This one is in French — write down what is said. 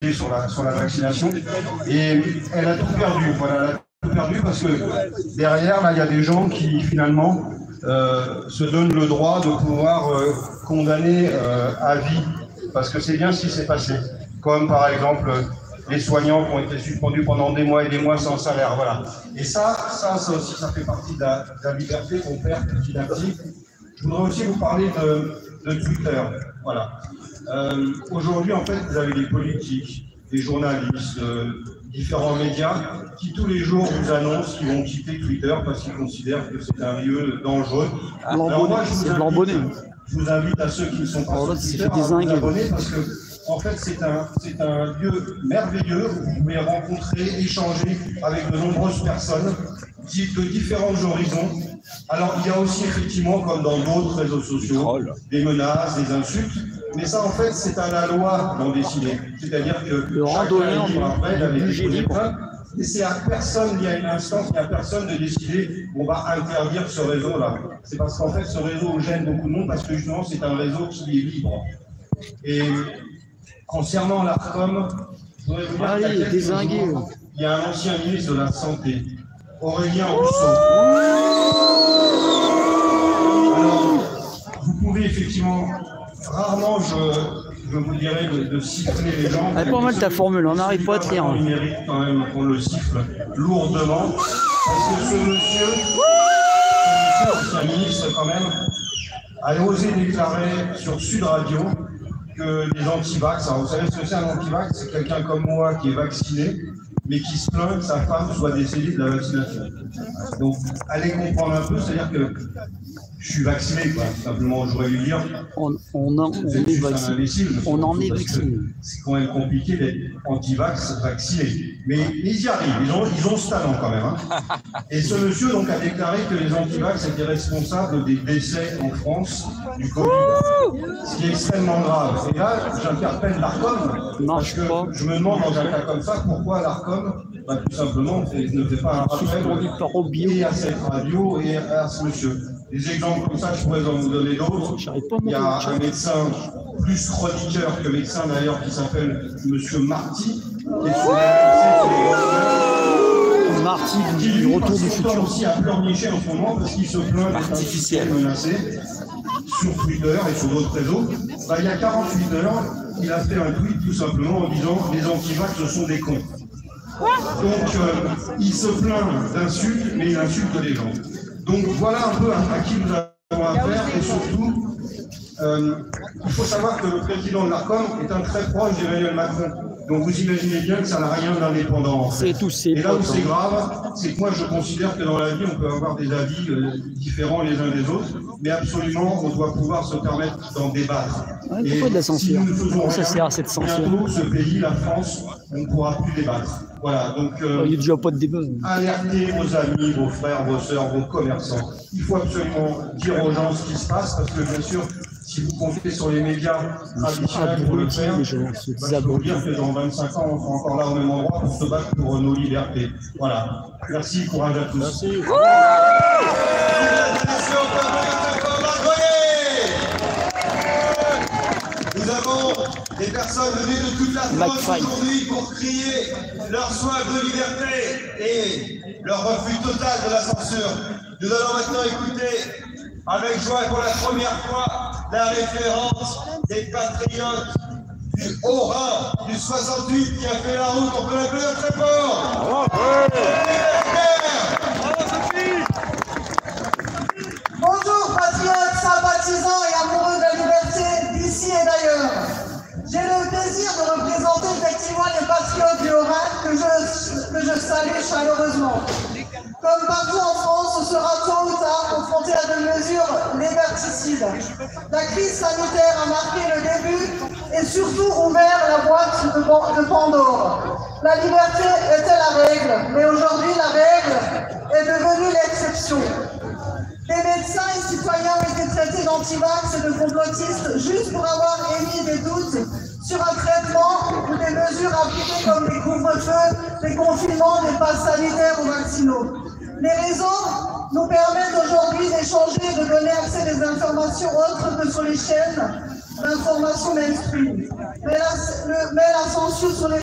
sur la vaccination. Et elle a tout perdu. Voilà, elle a tout perdu parce que derrière, là, il y a des gens qui, finalement, se donnent le droit de pouvoir condamner à vie. Parce que c'est bien ce qui s'est passé. Comme, par exemple, les soignants qui ont été suspendus pendant des mois et des mois sans salaire. Voilà. Et ça aussi, ça fait partie de la liberté qu'on perd petit à petit. Je voudrais aussi vous parler de Twitter. Voilà. Aujourd'hui, en fait, vous avez des politiques, des journalistes, différents médias qui tous les jours vous annoncent qu'ils vont quitter Twitter parce qu'ils considèrent que c'est un lieu dangereux. Alors moi, je vous invite à ceux qui ne sont pas sur Twitter à vous abonner parce que en fait, c'est un lieu merveilleux où vous pouvez rencontrer, échanger avec de nombreuses personnes de différents horizons. Alors, il y a aussi effectivement, comme dans d'autres réseaux sociaux, des menaces, des insultes. Mais ça, en fait, c'est à la loi d'en décider. C'est-à-dire que le randonneur et c'est à personne, il y a une instance, il n'y a personne de décider on va interdire ce réseau-là. C'est parce qu'en fait, ce réseau gêne beaucoup de monde parce que justement, c'est un réseau qui est libre. Et concernant l'ARCOM, je voudrais vous dire qu'il y a un ancien ministre de la Santé, Aurélien Rousseau. Alors, vous pouvez effectivement, rarement je vous dirais de siffler les gens. Elle est pas mal ta formule, on n'arrive pas à te lire. Il mérite quand même qu'on le siffle lourdement, parce que ce monsieur, c'est un ministre quand même, a osé déclarer sur Sud Radio que les anti-vax, alors vous savez ce que c'est un anti-vax? C'est quelqu'un comme moi qui est vacciné, mais qui se plaint que sa femme soit décédée de la vaccination. Donc, allez comprendre un peu, c'est-à-dire que je suis vacciné, quoi. Simplement, je voudrais lui dire. On en est vacciné. C'est quand même compliqué d'être anti-vax vacciné. Mais ils y arrivent, ils ont ce talent quand même. Hein. Et ce monsieur donc, a déclaré que les anti-vax étaient responsables des décès en France du Covid. Ce qui est extrêmement grave. Et là, j'interpelle l'ARCOM, parce que je me demande dans un cas comme ça, pourquoi l'ARCOM, tout simplement, ne fait pas un rappel et à cette radio et à ce monsieur. Des exemples comme ça, je pourrais en vous donner d'autres. Il y a un médecin plus chroniqueur que médecin d'ailleurs qui s'appelle Monsieur Marty, qui est sur du retour du futur aussi à pleurnicher en ce moment parce qu'il se plaint d'être menacé sur Twitter et sur d'autres réseaux. Il y a 48 heures, il a fait un tweet tout simplement en disant les antivax ce sont des cons. Donc il se plaint d'insultes, mais il insulte les gens. Donc voilà un peu à qui nous avons affaire et surtout, il faut savoir que le président de l'ARCOM est un très proche d'Emmanuel Macron. Donc vous imaginez bien que ça n'a rien d'indépendant. En fait. Et là où c'est grave, c'est que moi je considère que dans la vie on peut avoir des avis différents les uns des autres, mais absolument on doit pouvoir se permettre d'en débattre. Ouais, pourquoi de la censure? Si nous ne faisons rien, ça sert à cette censure. Bientôt ce pays, la France, on ne pourra plus débattre. Voilà, donc il n'y a déjà pas de débat. Alertez vos amis, vos frères, vos sœurs, vos commerçants. Il faut absolument dire aux gens ce qui se passe parce que bien sûr, si vous comptez sur les médias traditionnels pour le faire, je peux vous dire que dans 25 ans, on sera encore là au même endroit pour se battre pour nos libertés. Voilà. Merci, courage à tous. Merci. Nous avons des personnes venues de toute la France aujourd'hui pour crier leur soif de liberté et leur refus total de la censure. Nous allons maintenant écouter avec joie pour la première fois la référence des patriotes du Haut-Rhin, du 68 qui a fait la route. On peut l'applaudir très fort. Bonjour patriotes, sympathisants et amoureux de la liberté d'ici et d'ailleurs. J'ai le plaisir de représenter effectivement les patriotes du Haut-Rhin que je salue chaleureusement. Comme partout en France, on sera tôt ou tard confronté à des mesures liberticides. La crise sanitaire a marqué le début et surtout ouvert la boîte de Pandore. La liberté était la règle, mais aujourd'hui la règle est devenue l'exception. Des médecins et citoyens ont été traités d'antivax et de complotistes juste pour avoir émis des doutes sur un traitement ou des mesures appliquées comme des couvre-feux, des confinements, des passes sanitaires ou vaccinaux. Les réseaux nous permettent aujourd'hui d'échanger et de donner accès à des informations autres que sur les chaînes d'information mainstream. Mais la censure sur les